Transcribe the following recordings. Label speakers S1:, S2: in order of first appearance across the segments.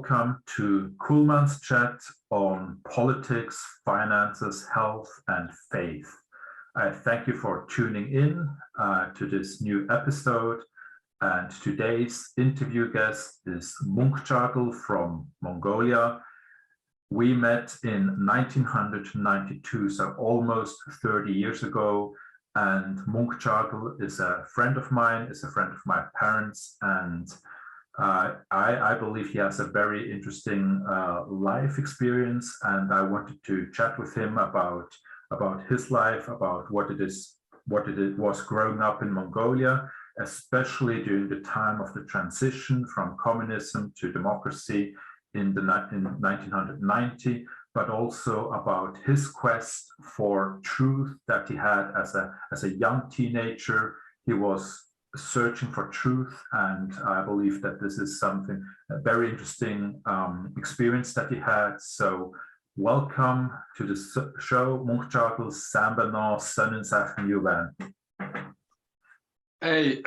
S1: welcome to Coolman's chat on politics, finances, health, and faith. I thank you for tuning in to this new episode. And today's interview guest is Munkh-Chargal from Mongolia. We met in 1992, so almost 30 years ago. And Munkh-Chargal is a friend of mine, is a friend of my parents, and I believe he has a very interesting life experience, and I wanted to chat with him about his life, about what it was growing up in Mongolia, especially during the time of the transition from communism to democracy in 1990, but also about his quest for truth that he had as a young teenager. He was searching for truth, and I believe that this is something, a very interesting experience that he had. So welcome to the show, Munkh-Chargal Sambano Yuvan.
S2: Hey,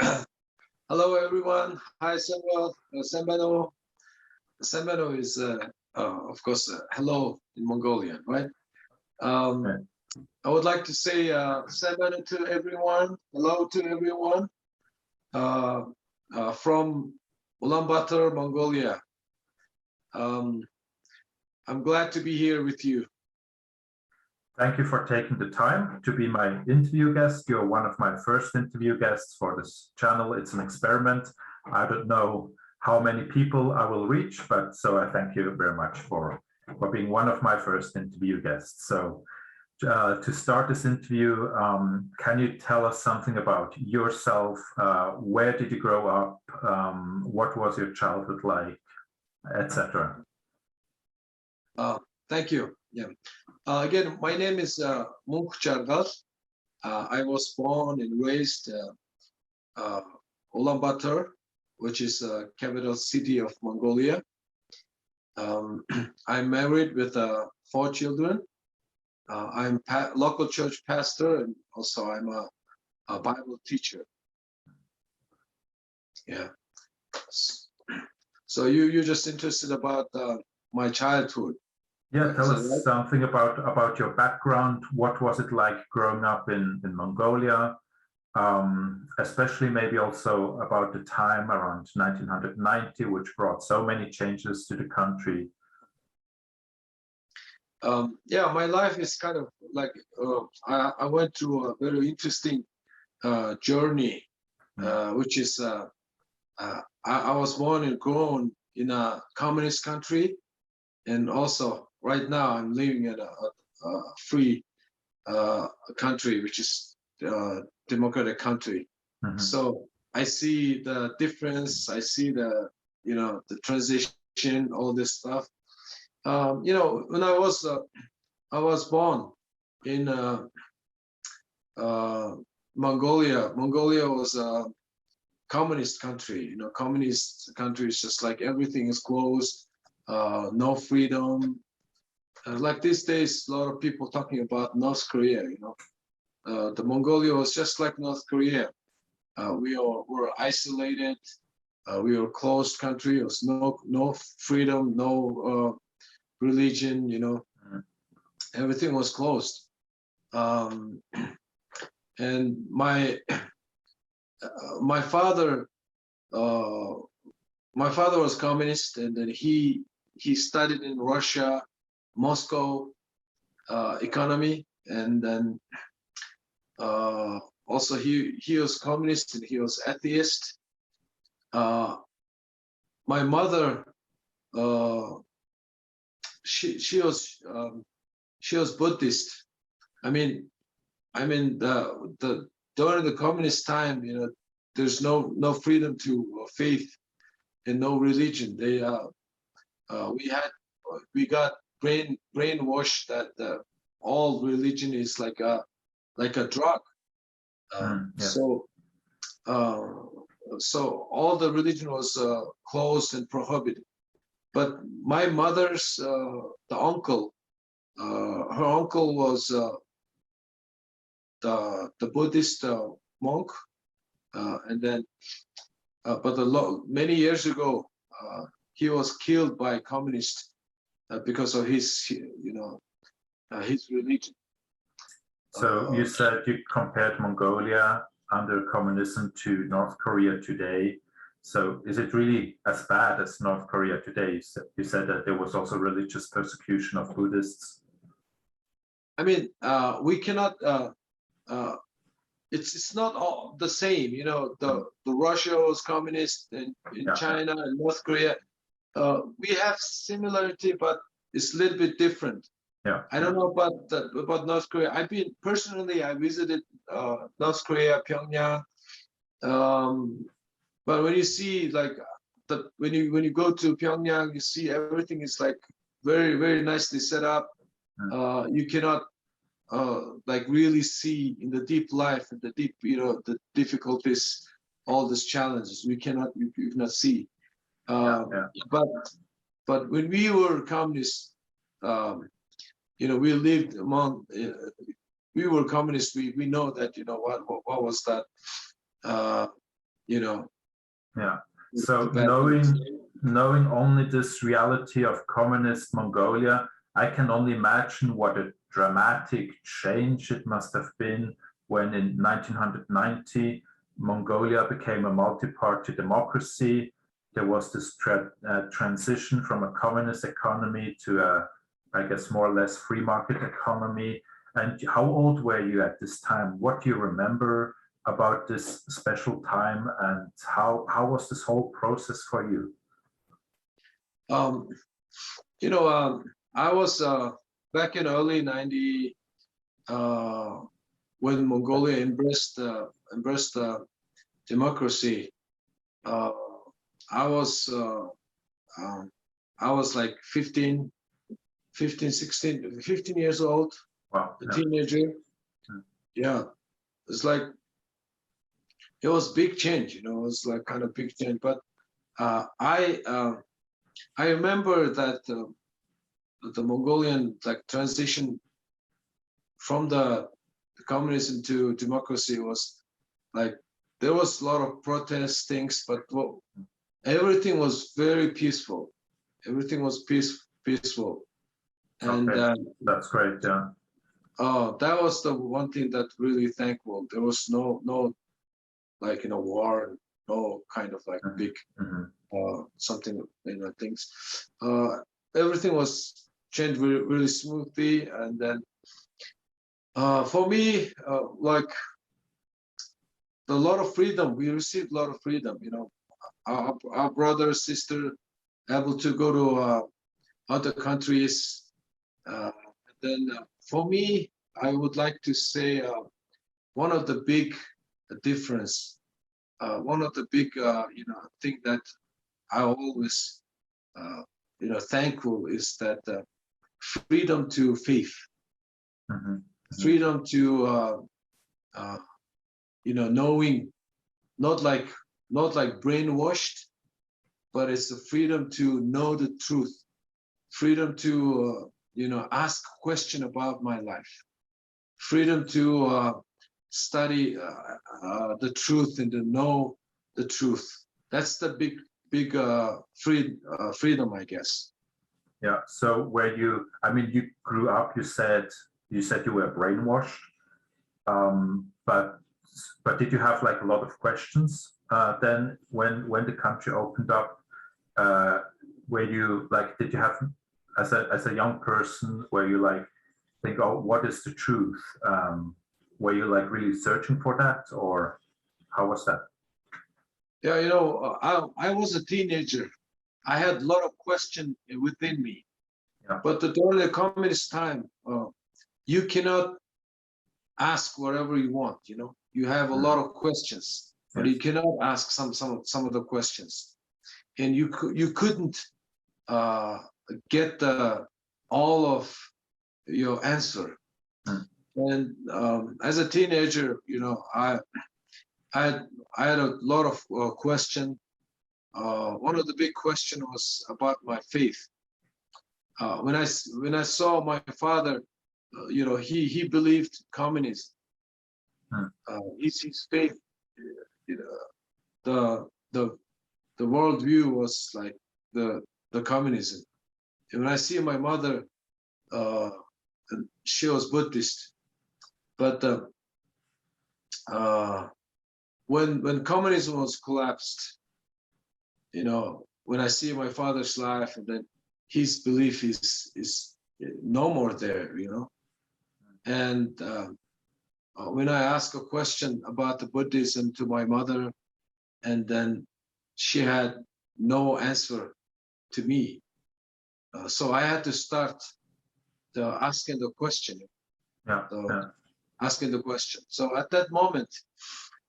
S2: hello everyone. Hi Samuel. Sambano. Sambano is of course hello in Mongolian, right? I would like to say Sambano to everyone. Hello to everyone. From Ulaanbaatar, Mongolia. I'm glad to be here with you.
S1: Thank you for taking the time to be my interview guest. You're one of my first interview guests for this channel. It's an experiment. I don't know how many people I will reach, but so I thank you very much for being one of my first interview guests. So to start this interview, can you tell us something about yourself? Where did you grow up? What was your childhood like, etc.?
S2: Thank you. Yeah. Again, my name is Munkh-Chargal. I was born and raised Ulaanbaatar, which is the capital city of Mongolia. I'm married with 4 children. I'm local church pastor, and also I'm a Bible teacher. Yeah. So you're just interested about my childhood.
S1: Yeah, tell us something about your background. What was it like growing up in Mongolia? Especially maybe also about the time around 1990, which brought so many changes to the country.
S2: Yeah, my life is kind of like I went through a very interesting journey, which is I was born and grown in a communist country, and also right now I'm living in a free country, which is democratic country. Mm-hmm. So I see the difference. I see the the transition, all this stuff. When I was born in Mongolia. Mongolia was a communist country. Communist country is just like everything is closed, no freedom. Like these days, a lot of people talking about North Korea. The Mongolia was just like North Korea. We were isolated. We were a closed country. There was no freedom, no religion. Everything was closed. And my father was communist, and then he studied in Russia, Moscow economy, and then also he was communist and he was atheist. My mother, she was Buddhist. I mean the during the communist time, there's no freedom to faith and no religion. We got brainwashed that all religion is like a drug. So all the religion was closed and prohibited. But my mother's her uncle was the Buddhist monk, and then but many years ago he was killed by communists because of his, his religion.
S1: So you said you compared Mongolia under communism to North Korea today. So is it really as bad as North Korea today? You said that there was also religious persecution of Buddhists.
S2: I mean, we cannot. It's not all the same. The Russia was communist in China and North Korea. We have similarity, but it's a little bit different.
S1: Yeah.
S2: I don't know about North Korea. I visited North Korea, Pyongyang. But when you see when you go to Pyongyang, you see everything is like very, very nicely set up. You cannot really see in the deep life and the deep, the difficulties, all these challenges. We cannot see. But when we were communists, we lived among. We were communists. We know that what was that.
S1: Yeah. So knowing only this reality of communist Mongolia, I can only imagine what a dramatic change it must have been when in 1990 Mongolia became a multi-party democracy. There was this transition from a communist economy to a, I guess, more or less free market economy. And how old were you at this time? What do you remember about this special time, and how was this whole process for you?
S2: I was back in early 90 when Mongolia embraced democracy. I was like 15 years old.
S1: Wow.
S2: A teenager. Yeah, it's like it was big change. It was like kind of big change. But I remember that the Mongolian transition from the communism to democracy was like there was a lot of protest things, but everything was very peaceful. Everything was peaceful, and
S1: that's great. Yeah.
S2: That was the one thing that really thankful. There was no war, no kind of big something things. Everything was changed really, really smoothly, and then for me, a lot of freedom. We received a lot of freedom. Our brother, sister, able to go to other countries. And then for me, I would like to say one of the big difference, one of the big thing that I always thankful is that freedom to faith, freedom to knowing, not like brainwashed, but it's the freedom to know the truth, freedom to ask question about my life, freedom to study the truth and to know the truth. That's the big freedom, I guess.
S1: Yeah. So where you grew up, you said you were brainwashed, but did you have a lot of questions then when the country opened up? Where you did you have as a young person where you think, oh, what is the truth? Were you really searching for that, or how was that?
S2: Yeah, I was a teenager. I had a lot of questions within me. Yeah. But during the communist time, you cannot ask whatever you want. You have a lot of questions, but you cannot ask some of the questions, and you couldn't get all of your answer. And as a teenager, I had a lot of question. One of the big question was about my faith. When I saw my father, he believed communism. His faith, the worldview was like the the communism. And when I see my mother, she was Buddhist, but when communism was collapsed, you know, when I see my father's life, and then his belief is no more there, you know. And when I ask a question about the Buddhism to my mother, and then she had no answer to me, so I had to start asking the question. Asking the question. So at that moment,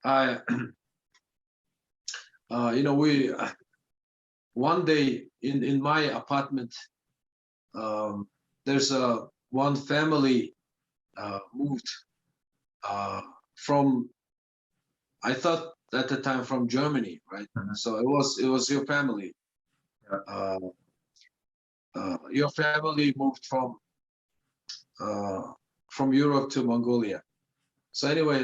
S2: I, you know, one day in my apartment, there's one family moved from, I thought at the time, from Germany, right? So it was your family. Your family moved from Europe to Mongolia. So anyway,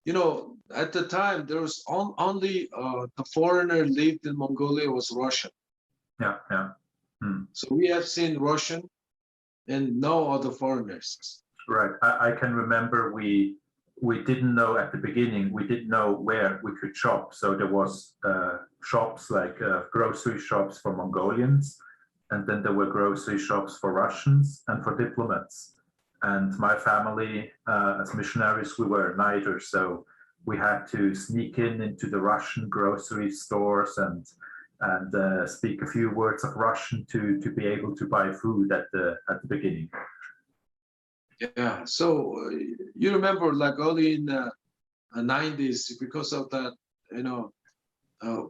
S2: you know, at the time there was only the foreigner lived in Mongolia was Russian. So we have seen Russian and no other foreigners.
S1: Right. I can remember we didn't know at the beginning, we didn't know where we could shop. So there was shops like grocery shops for Mongolians, and then there were grocery shops for Russians and for diplomats. And my family, as missionaries, we were neither. So we had to sneak into the Russian grocery stores and speak a few words of Russian to be able to buy food at the beginning.
S2: Yeah. So you remember, like early in the 90s, because of that, you know,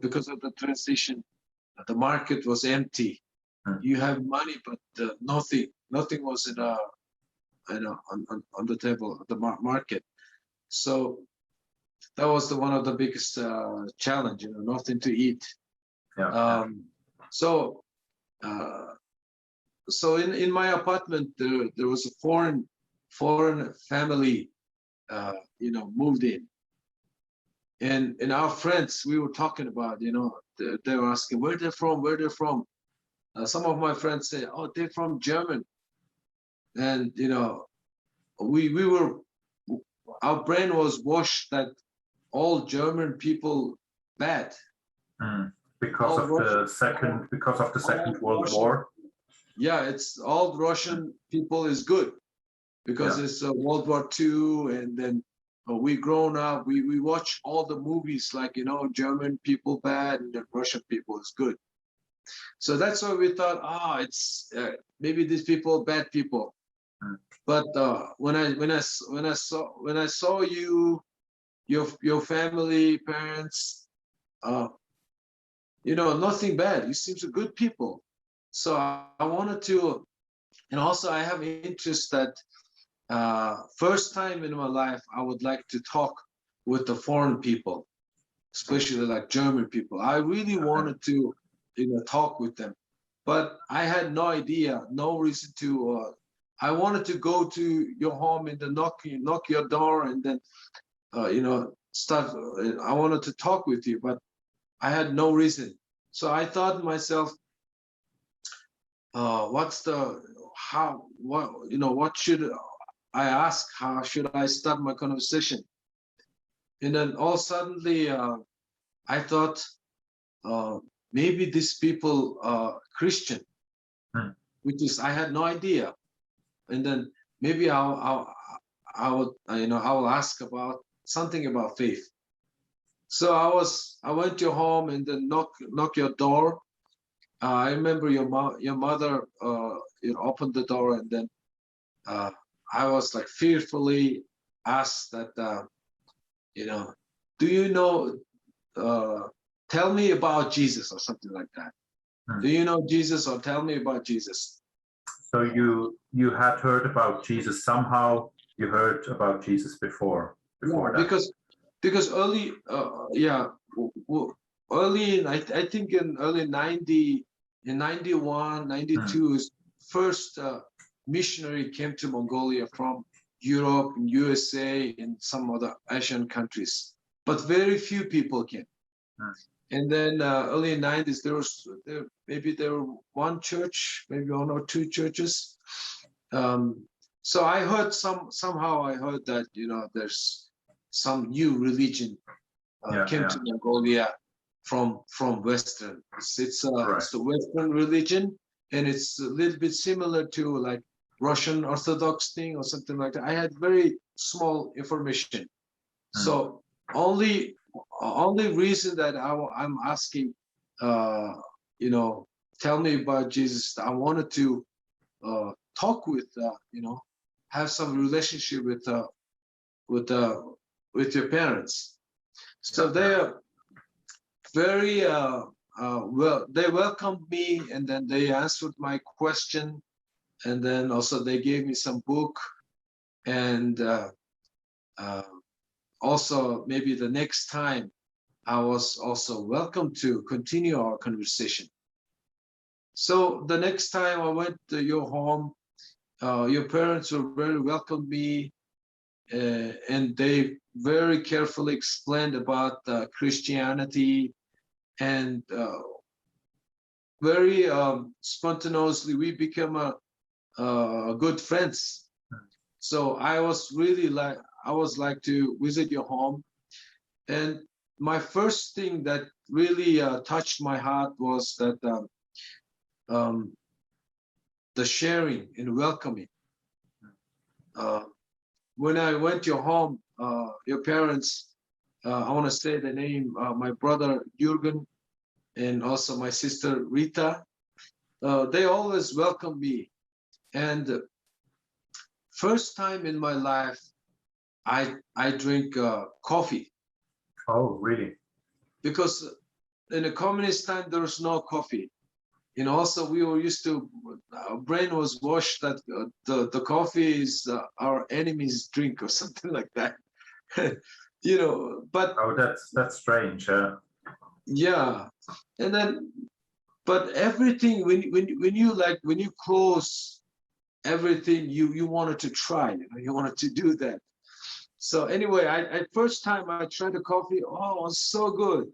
S2: because of the transition, the market was empty. You have money, but nothing was in on the table, the market. So that was one of the biggest challenge, you know, nothing to eat. So in my apartment there was a foreign family, you know, moved in, and our friends, we were talking about, you know, they were asking where they're from. Some of my friends say, oh, they're from Germany. And, you know, our brain was washed that all German people bad.
S1: Because of the Second World War.
S2: Yeah, it's all Russian people is good because it's World War II, and then we grown up, we watch all the movies like, you know, German people bad and the Russian people is good. So that's why we thought, it's maybe these people bad people. But when I saw your family, parents, you know, nothing bad. You seem so good people. So I wanted to, and also I have interest that first time in my life I would like to talk with the foreign people, especially like German people. I really wanted to, you know, talk with them, but I had no idea, no reason to. I wanted to go to your home and then knock your door and then, you know, start. I wanted to talk with you, but I had no reason. So I thought to myself, what should I ask? How should I start my conversation? And then all suddenly, I thought, maybe these people are Christian, which is, I had no idea. And then maybe I will ask about something about faith. So I went to your home and then knock your door. I remember your mother opened the door, and then I was like fearfully asked that, you know, do you know, tell me about Jesus or something like that. Do you know Jesus, or tell me about Jesus?
S1: So you had heard about Jesus somehow. You heard about Jesus before that.
S2: Because early, early, I think in early 90, in 91, 92, first missionary came to Mongolia from Europe and USA and some other Asian countries, but very few people came. And then early 90s, maybe there were one church, maybe one or two churches. So I heard somehow I heard that, you know, there's some new religion came to Mongolia from Western. It's the Western religion, and it's a little bit similar to like Russian Orthodox thing or something like that. I had very small information. So only reason that I'm asking, you know, tell me about Jesus. I wanted to talk with, you know, have some relationship with your parents. So they are very well. They welcomed me, and then they answered my question, and then also they gave me some book, and also maybe the next time I was also welcome to continue our conversation. So the next time I went to your home, your parents were very welcomed me, and they very carefully explained about Christianity, and very spontaneously we became good friends. So I was like to visit your home, and my first thing that really touched my heart was that the sharing and welcoming. When I went to your home, your parents, I want to say the name, my brother Jürgen and also my sister Rita, they always welcomed me. And first time in my life, I drink coffee.
S1: Oh, really?
S2: Because in the communist time, there was no coffee. And also we were used to, our brain was washed that the coffee is our enemy's drink or something like that. You know, but
S1: oh, that's strange.
S2: yeah, and then, but everything when you close everything, you wanted to try, you know, you wanted to do that. So anyway, I first time I tried the coffee, oh, it was so good.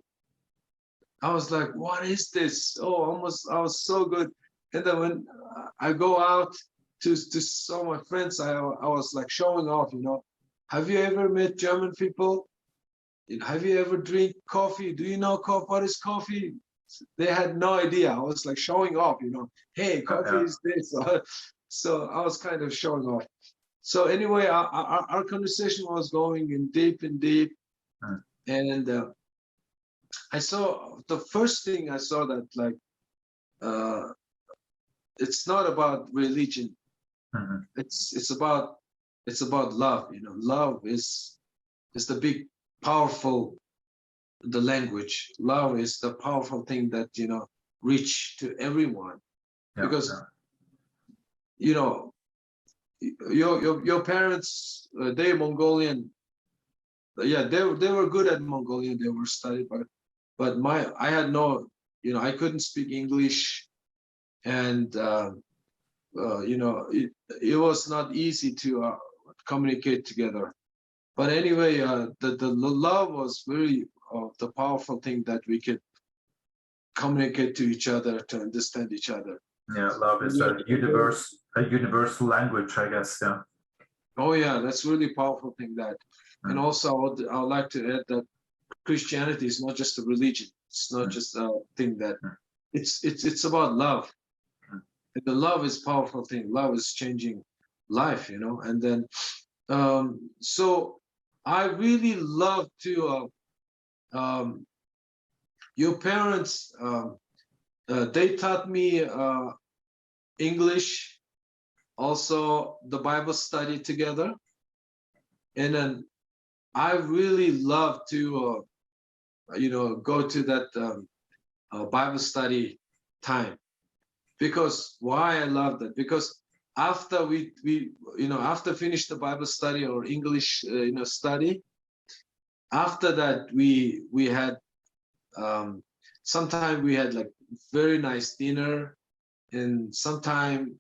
S2: I was like, what is this? Oh, I was so good. And then when I go out to some of my friends, I was like showing off, you know, have you ever met German people? Have you ever drink coffee? Do you know coffee? What is coffee? They had no idea. I was like showing off, you know, hey, coffee is this. So I was kind of showing off. So anyway, our conversation was going in deep and deep. And I saw, the first thing I saw that like, it's not about religion. It's about love, you know. Love is the big, powerful, the language. Love is the powerful thing that, you know, reach to everyone. Because, you know, your parents, they're Mongolian. Yeah, they were good at Mongolian. They were studied, but I had no, you know, I couldn't speak English, and you know, it was not easy to communicate together. But anyway, the love was very the powerful thing that we could communicate to each other, to understand each other.
S1: Yeah, love is a universal language, I guess. Yeah.
S2: Oh yeah, that's really powerful thing that. And also I would like to add that Christianity is not just a religion. It's not just a thing that it's about love. And the love is a powerful thing. Love is changing life, you know. And then so I really love to your parents, they taught me English, also the Bible study together. And then I really love to, you know, go to that Bible study time. Because why I love that? Because after we you know, after finish the Bible study or English you know, study, after that we had sometime we had like very nice dinner, and sometime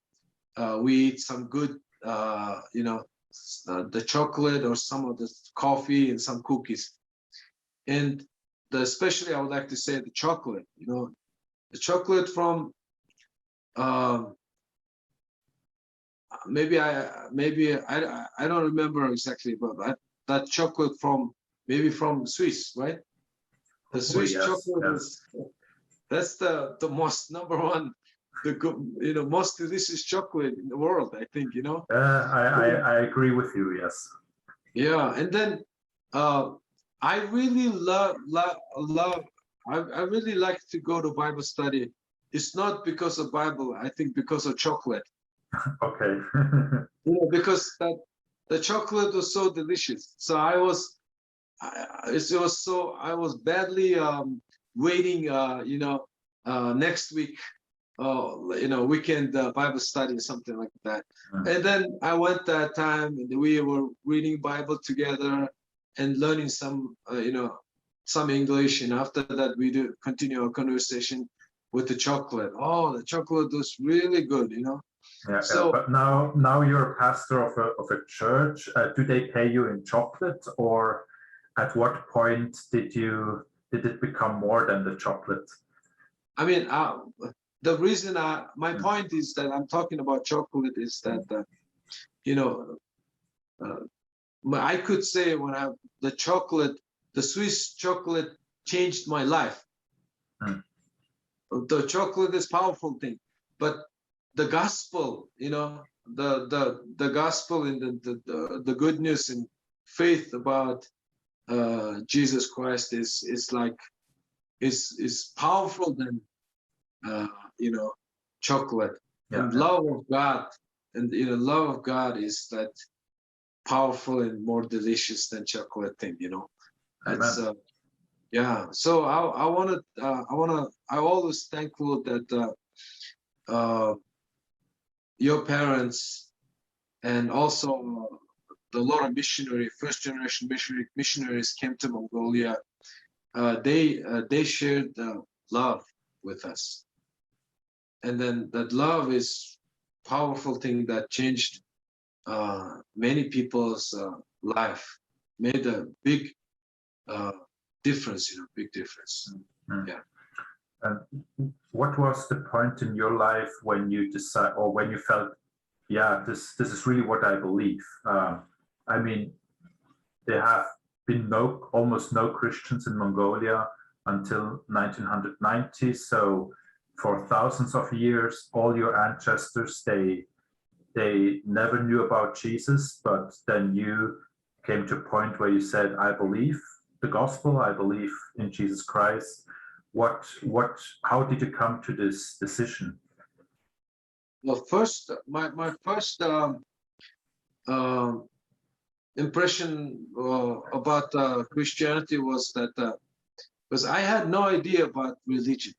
S2: we eat some good you know, the chocolate or some of the coffee and some cookies. And especially I would like to say the chocolate, you know, the chocolate from maybe I don't remember exactly, but that chocolate from maybe from Swiss, right? The Swiss
S1: yes,
S2: chocolate
S1: yes.
S2: is, that's the most number one, you know, most delicious chocolate in the world, I think, you know.
S1: I agree with you. Yes.
S2: Yeah, and then I really love I really like to go to Bible study. It's not because of Bible, I think because of chocolate.
S1: Okay.
S2: You know, because the chocolate was so delicious. So I was badly waiting, you know, next week, you know, weekend Bible study or something like that. And then I went that time, and we were reading Bible together and learning some, you know, some English. And after that, we do continue our conversation with the chocolate. Oh, the chocolate was really good, you know.
S1: Yeah,
S2: So
S1: but now you're a pastor of a church. Do they pay you in chocolate, or at what point did it become more than the chocolate?
S2: I mean, the reason my point is that I'm talking about chocolate is that you know, I could say when the Swiss chocolate changed my life. The chocolate is powerful thing, but the gospel, you know, the gospel and the good news and faith about Jesus Christ is like is powerful than you know, chocolate.
S1: Yeah,
S2: And love of God, and you know, love of God is that powerful and more delicious than chocolate thing, you know. It's yeah. So I'm always thankful that your parents and also the lot of first generation missionaries came to Mongolia. They shared love with us, and then that love is powerful thing that changed many people's life, made a big difference, you know, big difference. Yeah.
S1: And what was the point in your life when you decide, or when you felt, yeah, this is really what I believe? I mean, there have been almost no Christians in Mongolia until 1990. So for thousands of years, all your ancestors, they never knew about Jesus, but then you came to a point where you said, I believe the gospel, I believe in Jesus Christ. How did you come to this decision?
S2: Well, first, my first impression about Christianity was that because I had no idea about religion.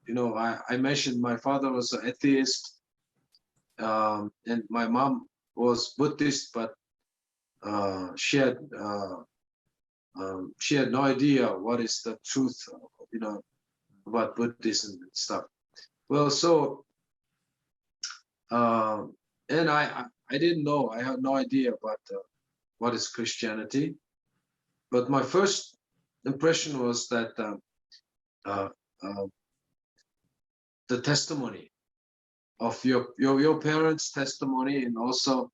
S2: You know, I mentioned my father was an atheist, and my mom was Buddhist, but she had no idea what is the truth, you know, about Buddhism and stuff. Well, so and I didn't know. I had no idea about what is Christianity. But my first impression was that the testimony of your parents' testimony, and also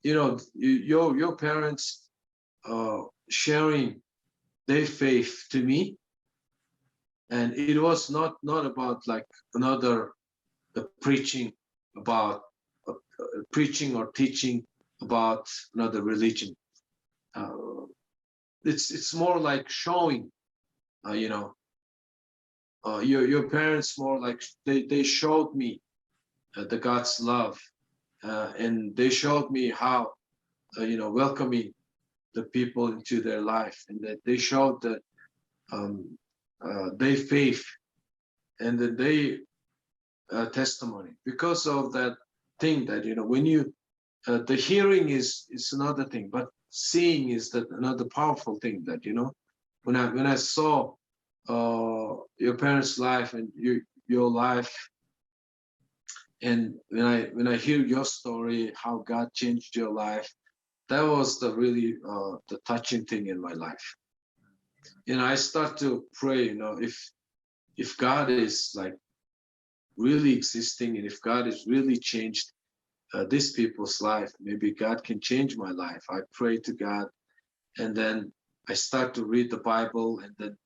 S2: you know, your parents sharing their faith to me, and it was not about like another preaching or teaching about another religion. It's more like showing, you know, your parents more like they showed me the God's love, and they showed me how you know, welcoming the people into their life, and that they showed that their faith and that they testimony. Because of that thing that, you know, when you the hearing is another thing, but seeing is that another powerful thing that, you know, when I saw your parents' life and your life, and when I hear your story, how God changed your life, that was the really the touching thing in my life. I start to pray, if God is like really existing, and if God has really changed these people's life, maybe God can change my life. I pray to God, and then I start to read the Bible, and then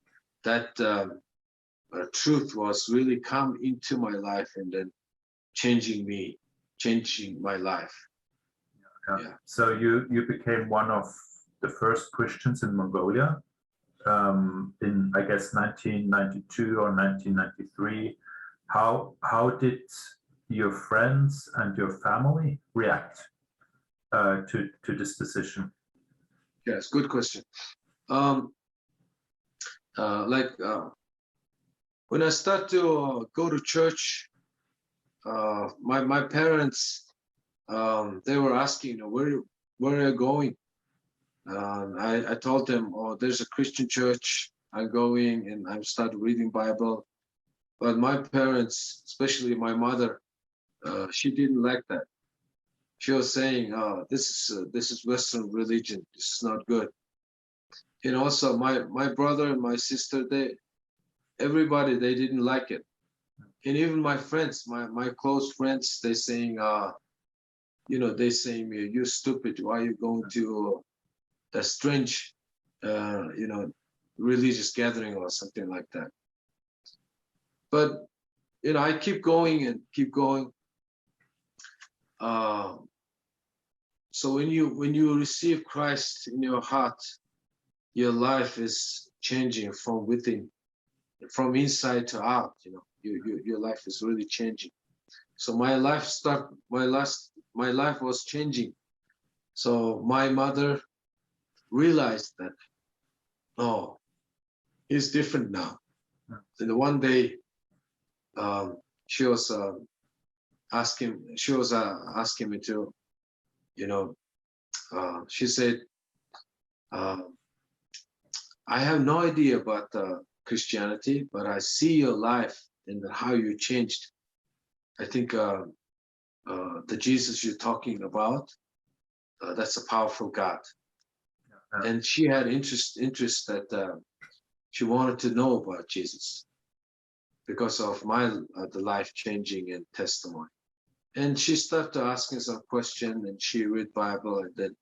S2: that truth was really come into my life, and then changing my life.
S1: Yeah. So you became one of the first Christians in Mongolia in, I guess, 1992 or 1993. How did your friends and your family react to this decision?
S2: Yes, good question. When I start to go to church, my parents, they were asking, where are you going? I told them, oh, there's a Christian church. I'm going, and I started reading Bible. But my parents, especially my mother, she didn't like that. She was saying, oh, this is Western religion. This is not good. And also my brother and my sister, everybody, they didn't like it. And even my friends, my close friends, they saying, they saying, you're stupid. Why are you going to a strange, religious gathering or something like that? But, I keep going and keep going. So when you receive Christ in your heart, your life is changing from within, from inside to out. Your life is really changing. So my life was changing. So my mother realized that, oh, he's different now. And one day, she was asking me to, she said, I have no idea about Christianity, but I see your life and how you changed. I think the Jesus you're talking about, that's a powerful God. Yeah. And she had interest that she wanted to know about Jesus because of the life changing and testimony. And she started asking some question, and she read Bible, and then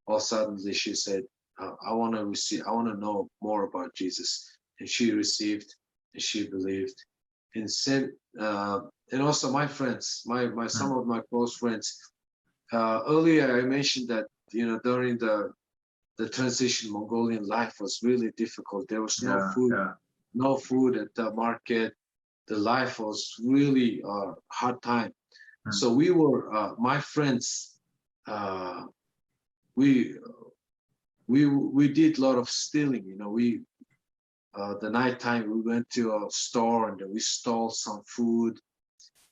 S2: all suddenly she said, I want to know more about Jesus. And she received, and she believed. And also my friends, some of my close friends. Earlier I mentioned that during the transition, Mongolian life was really difficult. There was no food at the market. The life was really a hard time. So we were, my friends, we did a lot of stealing. The nighttime we went to a store and we stole some food,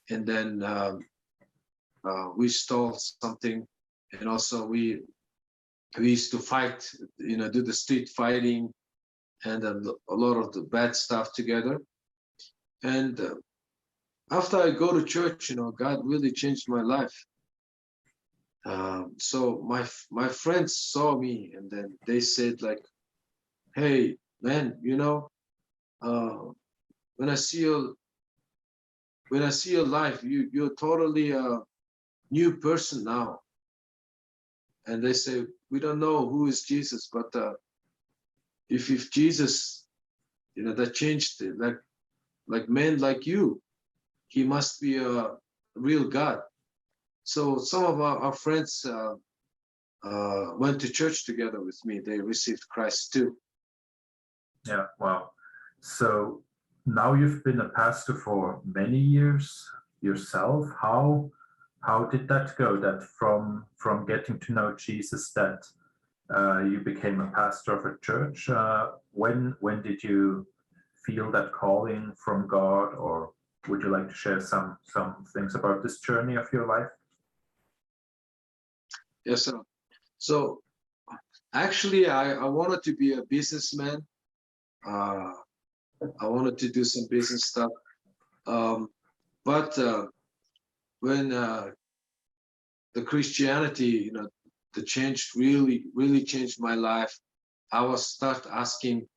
S2: and then we stole something, and also we used to fight, do the street fighting and a lot of the bad stuff together. And after I go to church, God really changed my life. So my friends saw me, and then they said like, hey man, when I see your life, you're totally a new person now. And they say, we don't know who is Jesus, but if Jesus, that changed it, like men like you, he must be a real God. So some of our friends went to church together with me. They received Christ too.
S1: Yeah, wow. So now you've been a pastor for many years yourself. How did that go? That from getting to know Jesus, that you became a pastor of a church. When did you feel that calling from God, or would you like to share some things about this journey of your life?
S2: Yes, sir. So actually, I wanted to be a businessman. I wanted to do some business stuff. But when the Christianity, the change really changed my life, I was start asking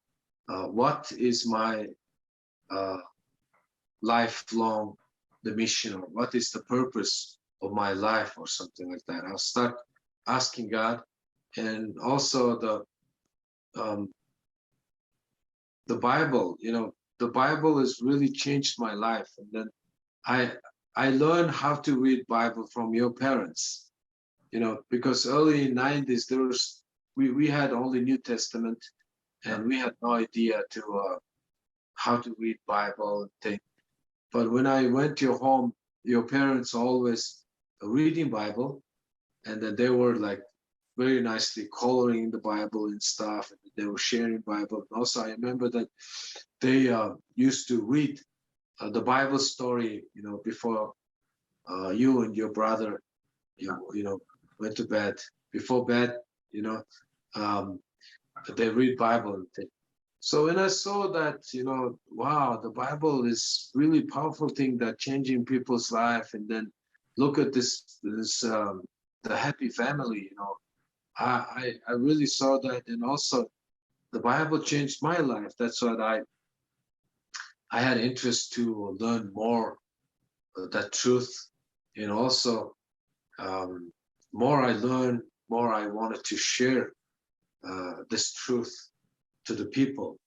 S2: what is my lifelong the mission, or what is the purpose of my life, or something like that. I'll start asking God, and also the Bible. The Bible has really changed my life, and then I learned how to read Bible from your parents. Because early in 90s we had only New Testament, and we had no idea to how to read Bible and things. But when I went to your home, your parents always reading Bible, and then they were like very nicely coloring the Bible and stuff, and they were sharing Bible. And also, I remember that they used to read the Bible story, before you and your brother, went to bed. Before bed, they read Bible and things. So when I saw that, wow, the Bible is really powerful thing that changing people's life, and then look at this the happy family, I really saw that, and also the Bible changed my life. That's what I had interest to learn more of that truth, and also more I learned, more I wanted to share this truth to the people,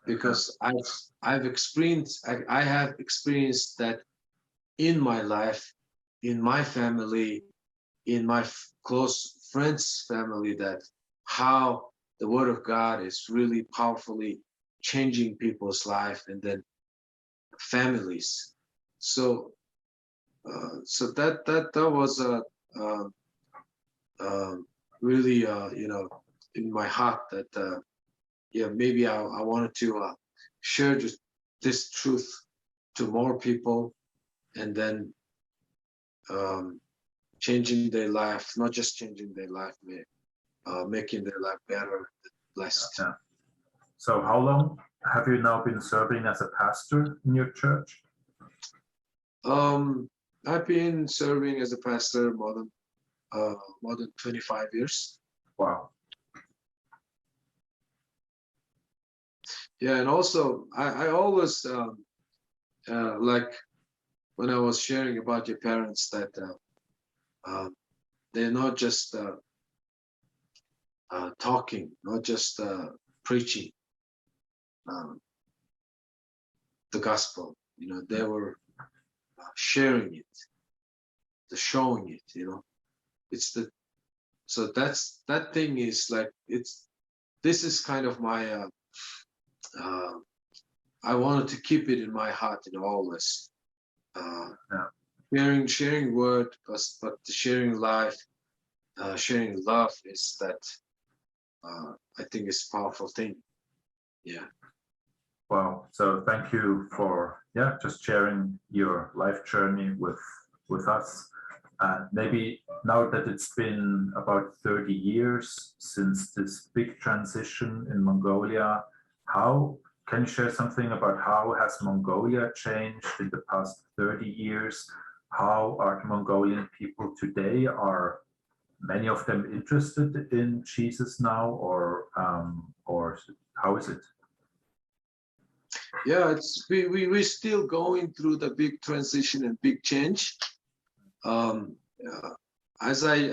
S2: because I have experienced that in my life, in my family, in my close friends' family, that how the Word of God is really powerfully changing people's life, and then families. So that was really in my heart, that maybe I wanted to share this truth to more people, and then changing their life, not just changing their life, making their life better, blessed.
S1: Yeah. So how long have you now been serving as a pastor in your church?
S2: I've been serving as a pastor more than 25 years.
S1: Wow.
S2: Yeah, and also I always like when I was sharing about your parents, that they're not just talking, not just preaching the gospel. They were sharing it, showing it. It's so that thing is like, this is kind of my I wanted to keep it in my heart, always. Sharing word, but sharing life, sharing love is that I think is a powerful thing. Yeah.
S1: Wow. So thank you for just sharing your life journey with us. And maybe now that it's been about 30 years since this big transition in Mongolia, can you share something about how has Mongolia changed in the past 30 years? How are Mongolian people today? Are many of them interested in Jesus now, or how is it?
S2: Yeah, we're still going through the big transition and big change. As I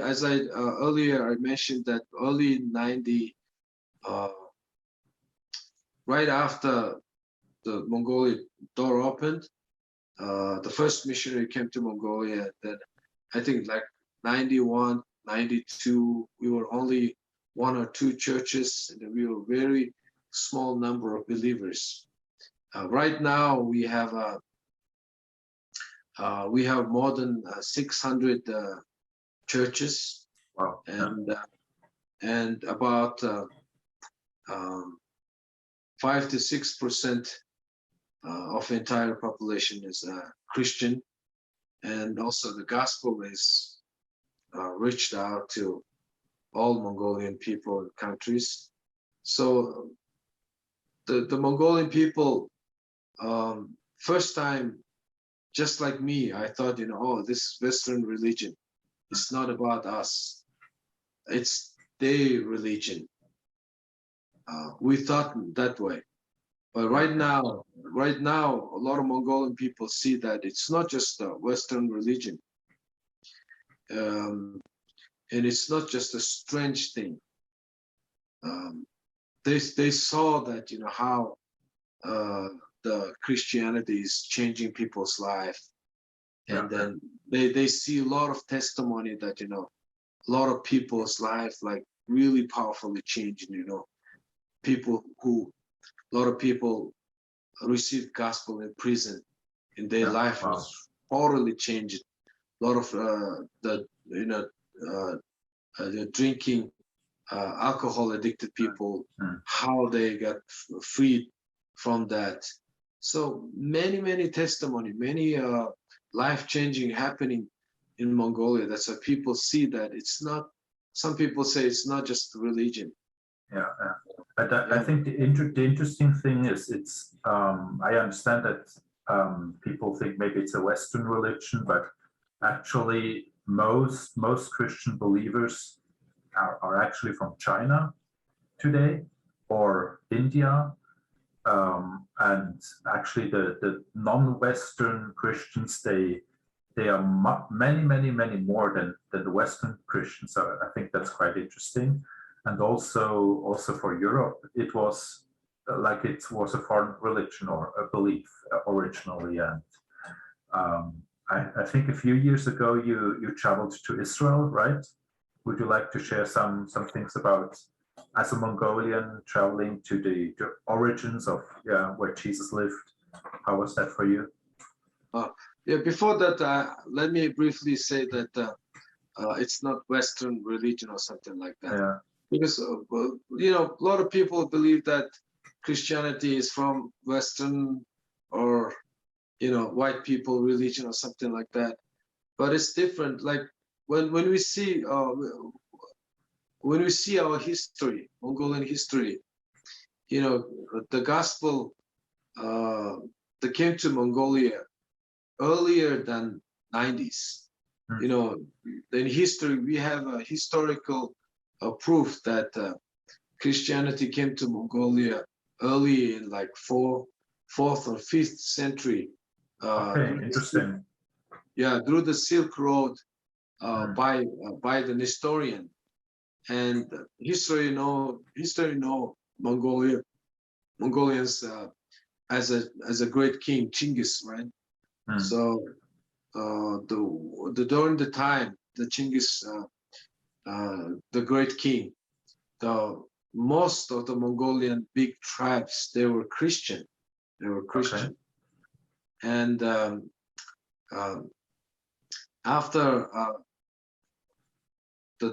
S2: earlier I mentioned that early 90, right after the Mongolia door opened, the first missionary came to Mongolia. Then I think like 91, 92, we were only 1 or 2 churches, and we were very small number of believers. Right now we have more than 600 churches.
S1: Wow.
S2: And about 5 to 6% of the entire population is Christian, and also the gospel is reached out to all Mongolian people and countries. So the Mongolian people, first time, just like me, I thought, this Western religion, it's not about us. It's their religion. We thought that way. But right now, a lot of Mongolian people see that it's not just a Western religion, and it's not just a strange thing. They saw that, you know, how the Christianity is changing people's life, and then they see a lot of testimony that, you know, a lot of people's life like really powerfully changing. You know, a lot of people received gospel in prison, and their life was totally changed. A lot of the drinking, alcohol addicted people, how they got freed from that. So many testimony, many life-changing happening in Mongolia. That's why people see that it's not. Some people say it's not just religion.
S1: Yeah. But I think the interesting thing is it's. I understand that people think maybe it's a Western religion, but actually most Christian believers are actually from China today or India. And actually the non-Western Christians, they are many more than the Western Christians. So I think that's quite interesting. And also for Europe, it was a foreign religion or a belief originally. And I think a few years ago you traveled to Israel, right? Would you like to share some things about, as a Mongolian, traveling to the origins of where Jesus lived? How was that for you?
S2: Before that, let me briefly say that it's not Western religion or something like that.
S1: Yeah.
S2: Because you know, a lot of people believe that Christianity is from Western or, you know, white people religion or something like that. But it's different. Like when we see our history, Mongolian history, you know, the gospel that came to Mongolia earlier than 90s. You know, in history, we have a historical proof that Christianity came to Mongolia early in like 4th or 5th century.
S1: Okay, interesting.
S2: Yeah, through the Silk Road by the Nestorian. And history know Mongolians as a great king, Chinggis, right? So during the time the Chinggis, the great king, most of the Mongolian big tribes, they were Christian. Okay. And after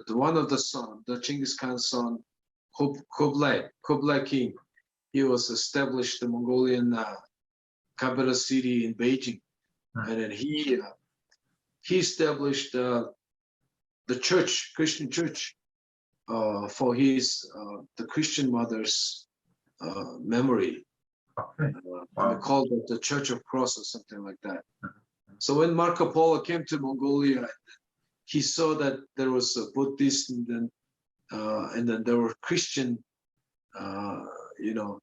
S2: one of the son, the Chinggis Khan's son, Kublai king, he was established the Mongolian capital city in Beijing, and then he established the church, Christian church, for his the Christian mother's memory.
S1: Okay.
S2: They called it the Church of Cross or something like that. So when Marco Polo came to Mongolia, he saw that there was a Buddhist and then there were Christian, you know,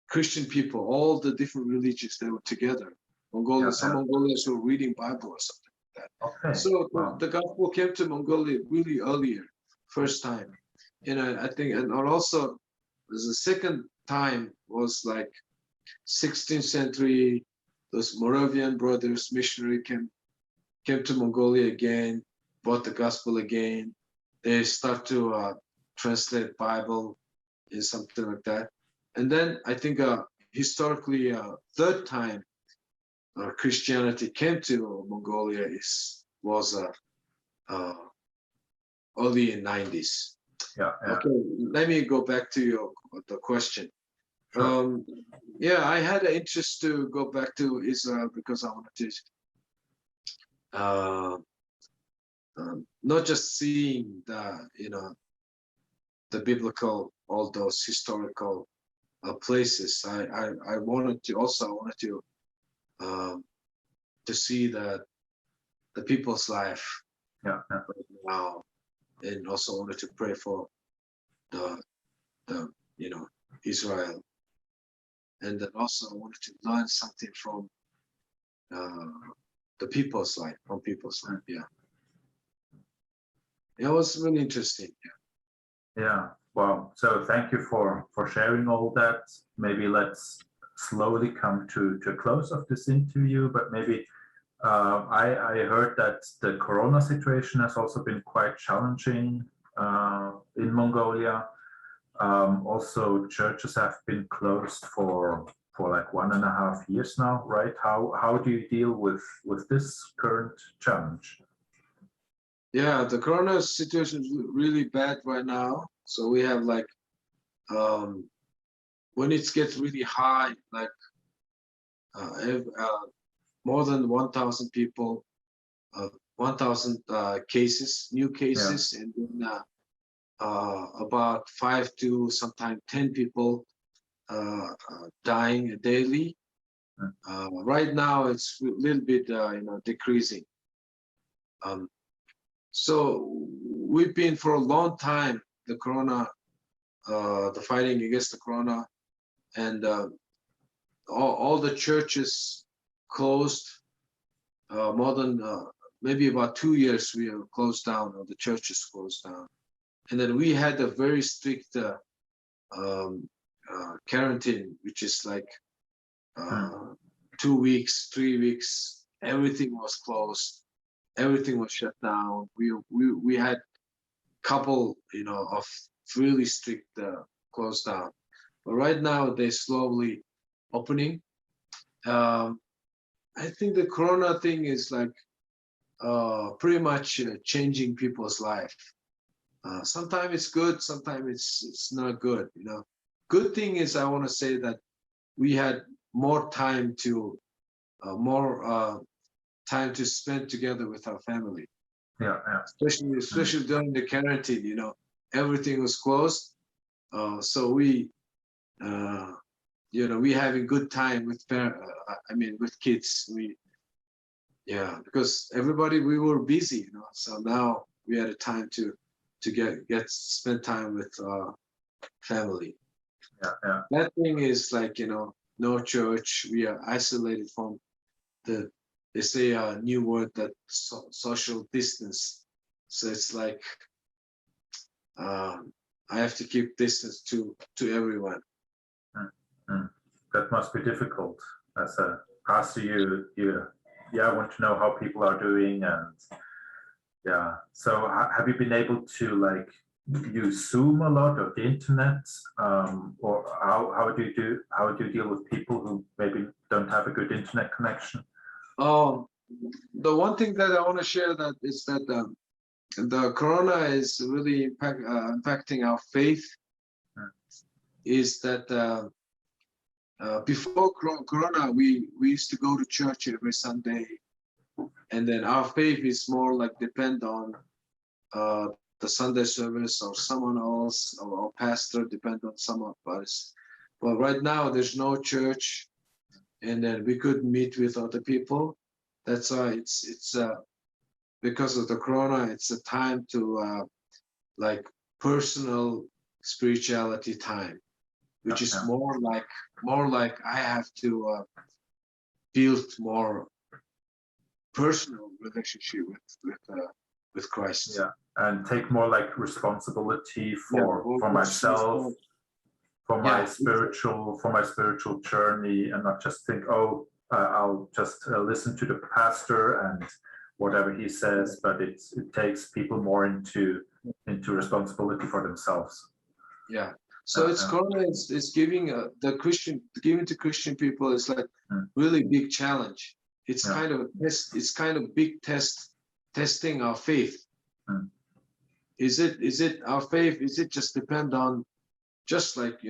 S2: Christian people, all the different religions, they were together. Some Mongolians were reading Bible or something like that. Okay. So the gospel came to Mongolia really earlier, first time. You know, I think, and also the second time was like 16th century. Those Moravian brothers, missionary came to Mongolia again, brought the gospel again. They start to translate Bible and something like that. And then I think historically, third time Christianity came to Mongolia was early in 90s.
S1: Yeah.
S2: Okay, let me go back to the question.
S1: Sure.
S2: I had an interest to go back to Israel because I wanted to not just seeing the biblical, all those historical places. I wanted to see the people's life right now, and also wanted to pray for the Israel. and then also I wanted to learn something from the people's life, from people's life. Yeah, it was really interesting.
S1: Yeah. Well, so thank you for sharing all that. Maybe let's slowly come to a close of this interview, but maybe I heard that the Corona situation has also been quite challenging in Mongolia. Also, churches have been closed for like 1.5 years now, right? How do you deal with this current challenge?
S2: Yeah, the Corona situation is really bad right now. So we have like when it gets really high, like more than 1,000 people, 1,000 cases, new cases, and then about 5 to sometimes 10 people dying daily. Right now, it's a little bit, decreasing. So we've been for a long time the Corona, the fighting against the Corona, and all the churches closed. More than maybe about 2 years we are closed down, or the churches closed down. And then we had a very strict quarantine, which is like 2 weeks, 3 weeks. Everything was closed. Everything was shut down. We had couple, of really strict closed down. But right now they're slowly opening. I think the Corona thing is like pretty much changing people's life. Sometimes it's good, sometimes it's not good. Good thing is, I want to say that we had more time to spend together with our family.
S1: Yeah.
S2: Especially during the quarantine. Everything was closed, so we having good time with with kids. Because everybody, we were busy, so now we had a time to spend time with family.
S1: Yeah.
S2: That thing is like, no church. We are isolated from they say a new word, that social distance. So it's like I have to keep distance to everyone.
S1: That must be difficult as a pastor. You want to know how people are doing, and so have you been able to like use Zoom a lot, or the internet, or how do you deal with people who maybe don't have a good internet connection?
S2: The one thing that I want to share that is that the Corona is really impacting our faith. Is that before Corona, we used to go to church every Sunday, and then our faith is more like depend on the Sunday service or someone else, or pastor, depend on some of us. But right now there's no church, and then we could meet with other people. That's why it's because of the Corona, it's a time to like personal spirituality time, which is more like I have to build more personal relationship with Christ.
S1: Yeah, and take more like responsibility for myself, for my spiritual journey, and not just think, I'll just listen to the pastor and whatever he says, but it takes people more into responsibility for themselves.
S2: Yeah. So it's Corona is giving to Christian people is like really big challenge. It's kind of big testing our faith. Is it our faith? Is it just depend on, just like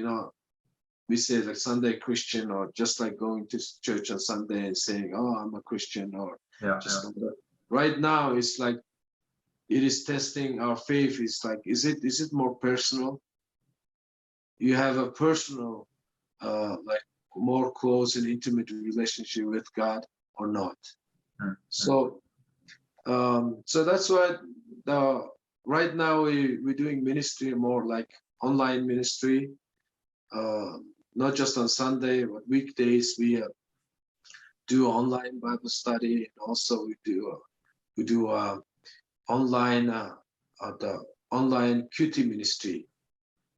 S2: we say like Sunday Christian, or just like going to church on Sunday and saying, oh, I'm a Christian, or right now it's like it is testing our faith. It's like, is it more personal? You have a personal, like more close and intimate relationship with God or not? So that's why right now we're doing ministry more like online ministry. not just on Sunday, but weekdays we do online Bible study, and also we do online the online QT ministry,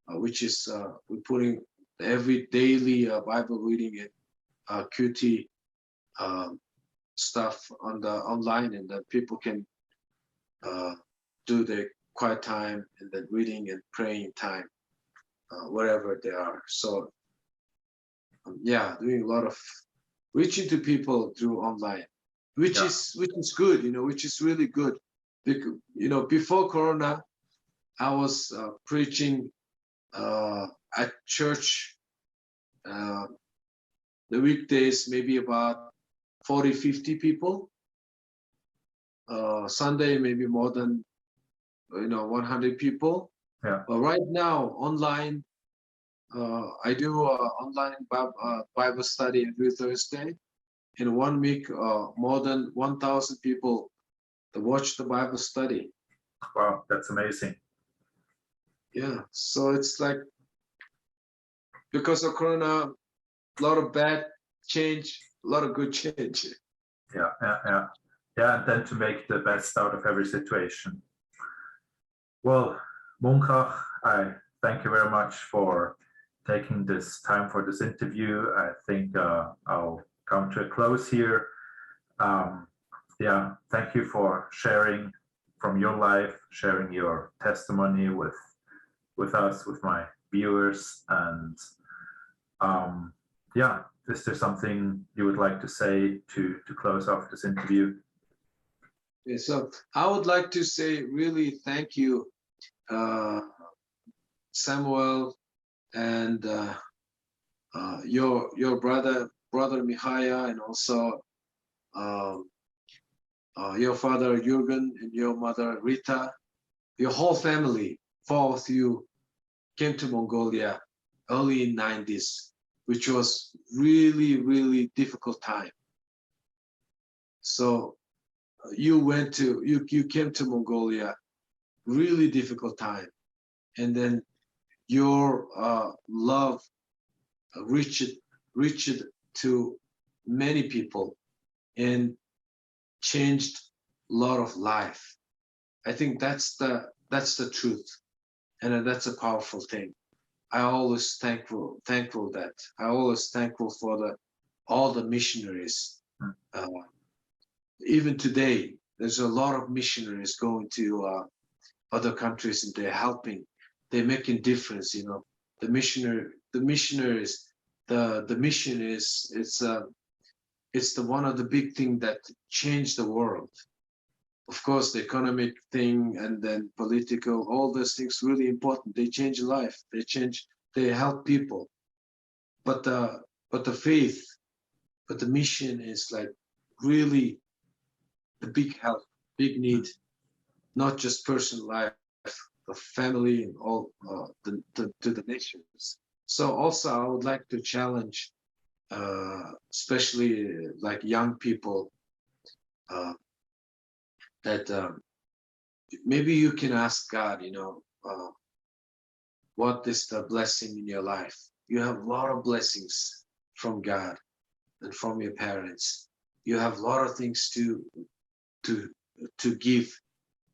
S2: which is we're putting every daily Bible reading and QT stuff on the online, and then people can do their quiet time and then reading and praying time wherever they are. So yeah, doing a lot of reaching to people through online, which is good, which is really good. Because, before Corona, I was preaching at church the weekdays, maybe about 40, 50 people. Sunday, maybe more than 100 people.
S1: Yeah.
S2: But right now, online, I do online Bible study every Thursday. In 1 week, more than 1,000 people watch the Bible study.
S1: Wow, that's amazing.
S2: Yeah, so it's like, because of Corona, a lot of bad change, a lot of good change.
S1: Yeah, and then to make the best out of every situation. Well, Munkh, I thank you very much for taking this time for this interview. I think I'll come to a close here. Thank you for sharing from your life, sharing your testimony with us, with my viewers. And is there something you would like to say to close off this interview?
S2: Yeah, so I would like to say really thank you, Samuel, and your brother Mihaya, and also your father Jürgen and your mother Rita, your whole family. 4 of you came to Mongolia early in 90s, which was really, really difficult time. So you came to Mongolia, really difficult time, and then your love reached to many people and changed a lot of life. I think that's the truth, and that's a powerful thing. I always thankful that I always thankful for all the missionaries. Even today, there's a lot of missionaries going to other countries, and they're helping. They're making difference. The mission is it's the one of the big thing that changed the world. Of course, the economic thing and then political, all those things really important. They change life. They help people. But the faith, but the mission is like really the big help, big need, not just personal life, the family, and all to the nations. So also I would like to challenge, especially like young people, that maybe you can ask God, what is the blessing in your life? You have a lot of blessings from God and from your parents. You have a lot of things to give,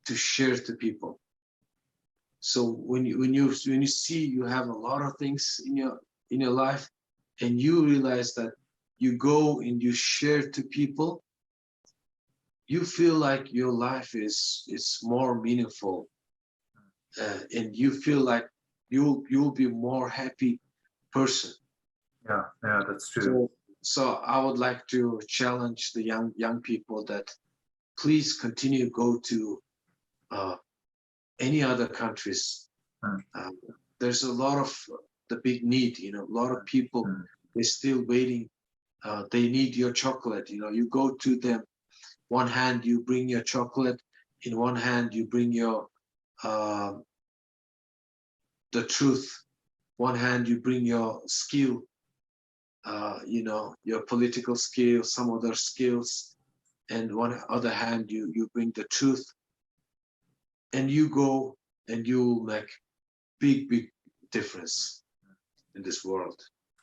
S2: to share to people. So when you see you have a lot of things in your life, and you realize that you go and you share to people, you feel like your life is more meaningful, and you feel like you'll be more happy person.
S1: Yeah, that's true.
S2: So I would like to challenge the young people that please continue to go to any other countries. There's a lot of the big need, a lot of people, they're still waiting. They need your chocolate. You go to them. One hand you bring your chocolate, in one hand you bring your the truth. One hand you bring your skill, your political skill, some other skills, and one other hand you bring the truth. And you go and you make big difference in this world.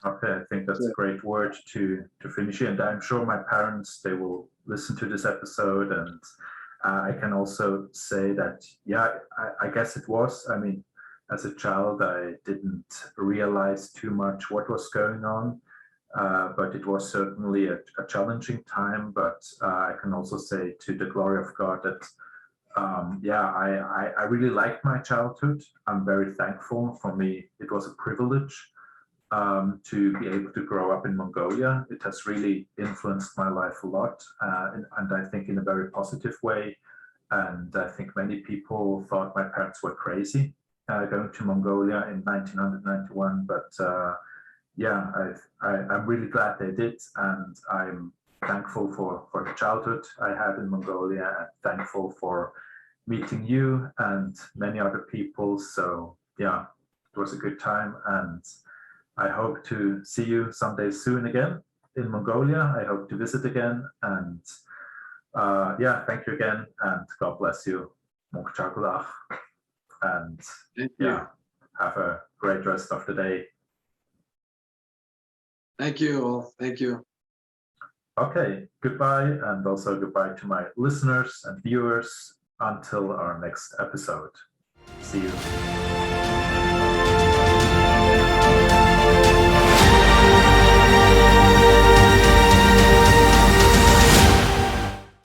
S1: Okay, I think that's a great word to finish here. And I'm sure my parents, they will listen to this episode. And I can also say that, yeah, I guess it was. I mean, as a child, I didn't realize too much what was going on. But it was certainly a challenging time. But I can also say, to the glory of God, that I really liked my childhood. I'm very thankful. For me, it was a privilege to be able to grow up in Mongolia. It has really influenced my life a lot, and I think in a very positive way. And I think many people thought my parents were crazy going to Mongolia in 1991, but I'm really glad they did, and I'm thankful for the childhood I had in Mongolia, and thankful for meeting you and many other people. So yeah, it was a good time, and I hope to see you someday soon again in Mongolia. I hope to visit again, and thank you again, and God bless you. Mongolia, and have a great rest of the day.
S2: Thank you all. Thank you.
S1: Okay, goodbye, and also goodbye to my listeners and viewers until our next episode. See you.